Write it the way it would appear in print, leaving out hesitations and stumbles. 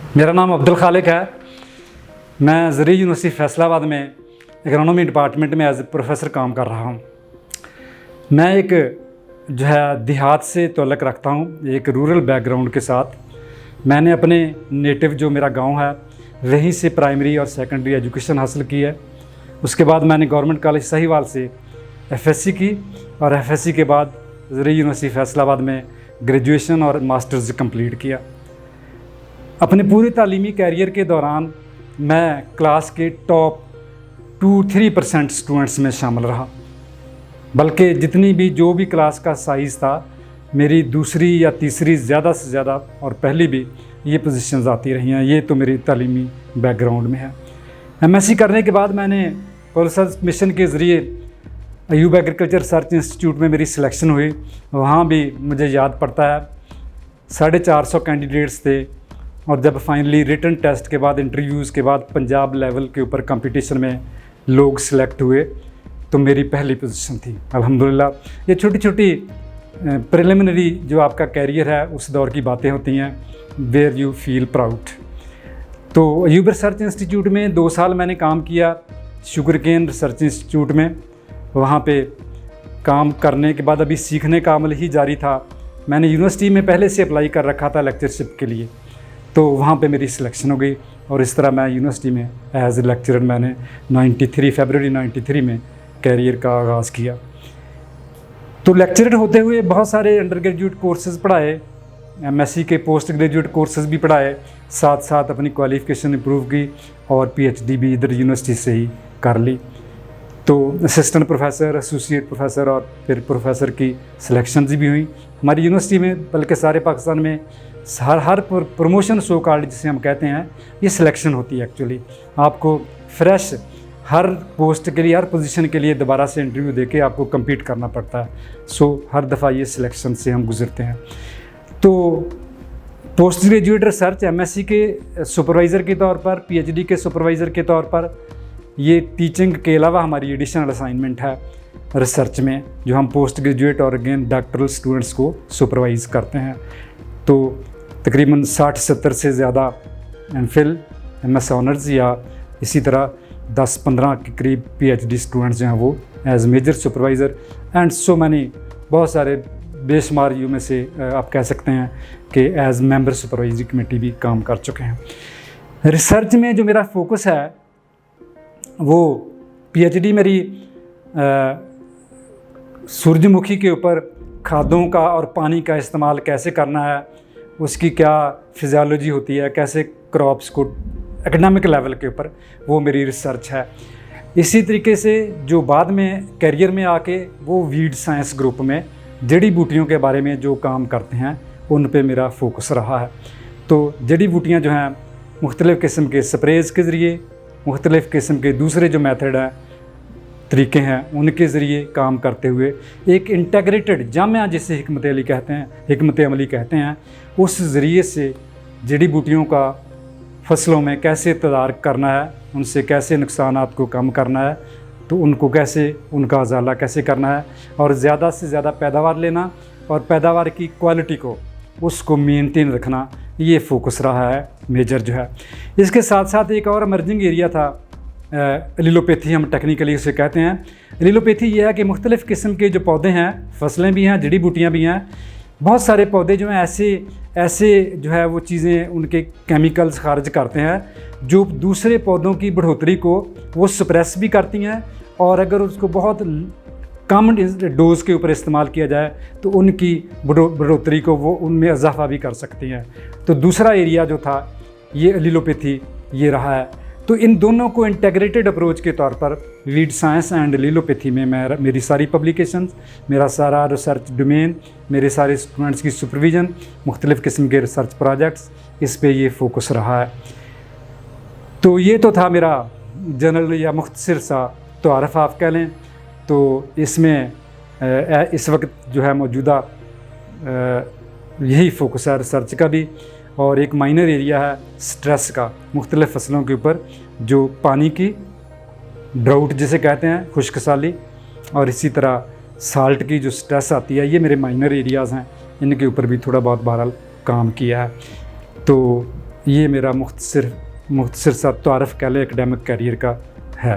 मेरा नाम अब्दुल खालिक है। मैं ज़रूरी यूनिवर्सिटी फैसलाबाद में इकोनॉमी डिपार्टमेंट में एज ए प्रोफेसर काम कर रहा हूँ। मैं एक जो है देहात से ताल्लुक़ रखता हूँ, एक रूरल बैकग्राउंड के साथ। मैंने अपने नेटिव जो मेरा गांव है वहीं से प्राइमरी और सेकेंडरी एजुकेशन हासिल की है। उसके बाद मैंने गवर्नमेंट कॉलेज साहिवाल से एफएससी की और एफएससी के बाद ज़रूरी यूनिवर्सिटी फैसलाबाद में ग्रेजुएशन और मास्टर्स कंप्लीट किया। अपने पूरे तालीमी कैरियर के दौरान मैं क्लास के टॉप 2-3% स्टूडेंट्स में शामिल रहा, बल्कि जितनी भी जो भी क्लास का साइज़ था मेरी दूसरी या तीसरी ज़्यादा से ज़्यादा और पहली भी ये पोजीशंस आती रही हैं। ये तो मेरी तालीमी बैकग्राउंड में है। एमएससी करने के बाद मैंने पॉलिसी मिशन के ज़रिए अयूब एग्रीकल्चर रिसर्च इंस्टीट्यूट में मेरी सिलेक्शन हुई। वहाँ भी मुझे याद पड़ता है 450 कैंडिडेट्स थे और जब फाइनली रिटन टेस्ट के बाद इंटरव्यूज़ के बाद पंजाब लेवल के ऊपर कंपटीशन में लोग सिलेक्ट हुए तो मेरी पहली पोजीशन थी। अल्हम्दुलिल्लाह। ये छोटी छोटी प्रिलिमिनरी जो आपका कैरियर है उस दौर की बातें होती हैं, वेयर यू फील प्राउड। तो अयूब रिसर्च इंस्टीट्यूट में 2 साल मैंने काम किया, शुगरकेन रिसर्च इंस्टीट्यूट में। वहाँ पे काम करने के बाद अभी सीखने का अमल ही जारी था। मैंने यूनिवर्सिटी में पहले से अप्लाई कर रखा था लेक्चरशिप के लिए, तो वहाँ पे मेरी सिलेक्शन हो गई और इस तरह मैं यूनिवर्सिटी में एज ए लेक्चरर मैंने फरवरी 93 में कैरियर का आगाज़ किया। तो लेक्चरर होते हुए बहुत सारे अंडर ग्रेजुएट कोर्सेज़ पढ़ाए, एमएससी के पोस्ट ग्रेजुएट कोर्सेज़ भी पढ़ाए, साथ साथ अपनी क्वालिफ़िकेशन इंप्रूव की और पीएचडी भी इधर यूनिवर्सिटी से ही कर ली। तो असिस्टेंट प्रोफेसर, एसोसिएट प्रोफेसर और फिर प्रोफेसर की सिलेक्शंस भी हुई हमारी यूनिवर्सिटी में, बल्कि सारे पाकिस्तान में हर प्रमोशन सो कॉल्ड जिसे हम कहते हैं, ये सिलेक्शन होती है। एक्चुअली आपको फ्रेश हर पोस्ट के लिए, हर पोजीशन के लिए दोबारा से इंटरव्यू देके आपको compete करना पड़ता है। हर दफ़ा ये सिलेक्शन से हम गुजरते हैं। तो पोस्ट ग्रेजुएट रिसर्च एमएससी के सुपरवाइज़र के तौर पर, पीएचडी के सुपरवाइज़र के तौर पर, ये टीचिंग के अलावा हमारी एडिशनल असाइनमेंट है रिसर्च में, जो हम पोस्ट ग्रेजुएट और अगेन डॉक्टरल स्टूडेंट्स को सुपरवाइज़ करते हैं। तो तकरीबन 60-70 से ज़्यादा एमफिल, एमएस ऑनर्स या इसी तरह 10-15 के करीब पीएचडी स्टूडेंट्स जो हैं वो as major supervisor and so many, बहुत सारे बेशुमार यू में से आप कह सकते हैं कि एज मेंबर सुपरवाइजरी कमेटी भी काम कर चुके हैं। रिसर्च में जो मेरा फोकस है वो पीएचडी मेरी सूरजमुखी के ऊपर खादों का और पानी का इस्तेमाल कैसे करना है, उसकी क्या फिजियोलॉजी होती है, कैसे क्रॉप्स को एकेडमिक लेवल के ऊपर, वो मेरी रिसर्च है। इसी तरीके से जो बाद में कैरियर में आके वो वीड साइंस ग्रुप में जड़ी बूटियों के बारे में जो काम करते हैं उन पे मेरा फोकस रहा है। तो जड़ी बूटियाँ जो हैं मुख्तलिफ़ किस्म के स्प्रेज़ के ज़रिए, मुख्तलिफ़ किस्म के दूसरे जो मेथड हैं, तरीके हैं, उनके ज़रिए काम करते हुए एक इंटेग्रेटेड जामिया जिसे हिकमत अमली कहते हैं, उस ज़रिए से जड़ी बूटियों का फसलों में कैसे तदारक करना है, उनसे कैसे नुकसानात को कम करना है, तो उनको कैसे, उनका अजाला कैसे करना है और ज़्यादा से ज़्यादा पैदावार लेना और पैदावार की क्वालिटी को उसको मेंटेन रखना, ये फोकस रहा है मेजर जो है। इसके साथ साथ एक और इमर्जिंग एरिया था एलिलोपैथी, हम टेक्निकली उसे कहते हैं। एलिलोपैथी ये है कि मुख्तलिफ़ किस्म के जो पौधे हैं, फसलें भी हैं, जड़ी बूटियाँ भी हैं, बहुत सारे पौधे जो हैं ऐसे जो है वो चीज़ें उनके केमिकल्स खारिज करते हैं जो दूसरे पौधों की बढ़ोतरी को वो सप्रेस भी करती हैं और अगर उसको बहुत कम डोज के ऊपर इस्तेमाल किया जाए तो उनकी बढ़ोतरी को वो उनमें इजाफा भी कर सकती हैं। तो दूसरा एरिया जो था ये एलिलोपैथी ये रहा है। तो इन दोनों को इंटेग्रेटेड अप्रोच के तौर पर वीड साइंस एंड एलिलोपैथी में मेरी सारी पब्लिकेशंस, मेरा सारा रिसर्च डोमेन, मेरे सारे स्टूडेंट्स की सुपरविज़न, मुख्तलिफ़ किस्म के रिसर्च प्रोजेक्ट्स, इस पे ये फोकस रहा है। तो ये तो था मेरा जनरल या मुख्तसर सा तारफ़ आप कह लें। तो इसमें इस वक्त जो है मौजूदा यही फोकस है रिसर्च का भी, और एक माइनर एरिया है स्ट्रेस का मुख्तलिफ़ फसलों के ऊपर, जो पानी की ड्राउट जिसे कहते हैं, खुश्क साली, और इसी तरह साल्ट की जो स्ट्रेस आती है, ये मेरे माइनर एरियाज़ हैं, इनके ऊपर भी थोड़ा बहुत बहरहाल काम किया है। तो ये मेरा मुख्तसर सा तारफ़ कह लो एकेडमिक करियर का है।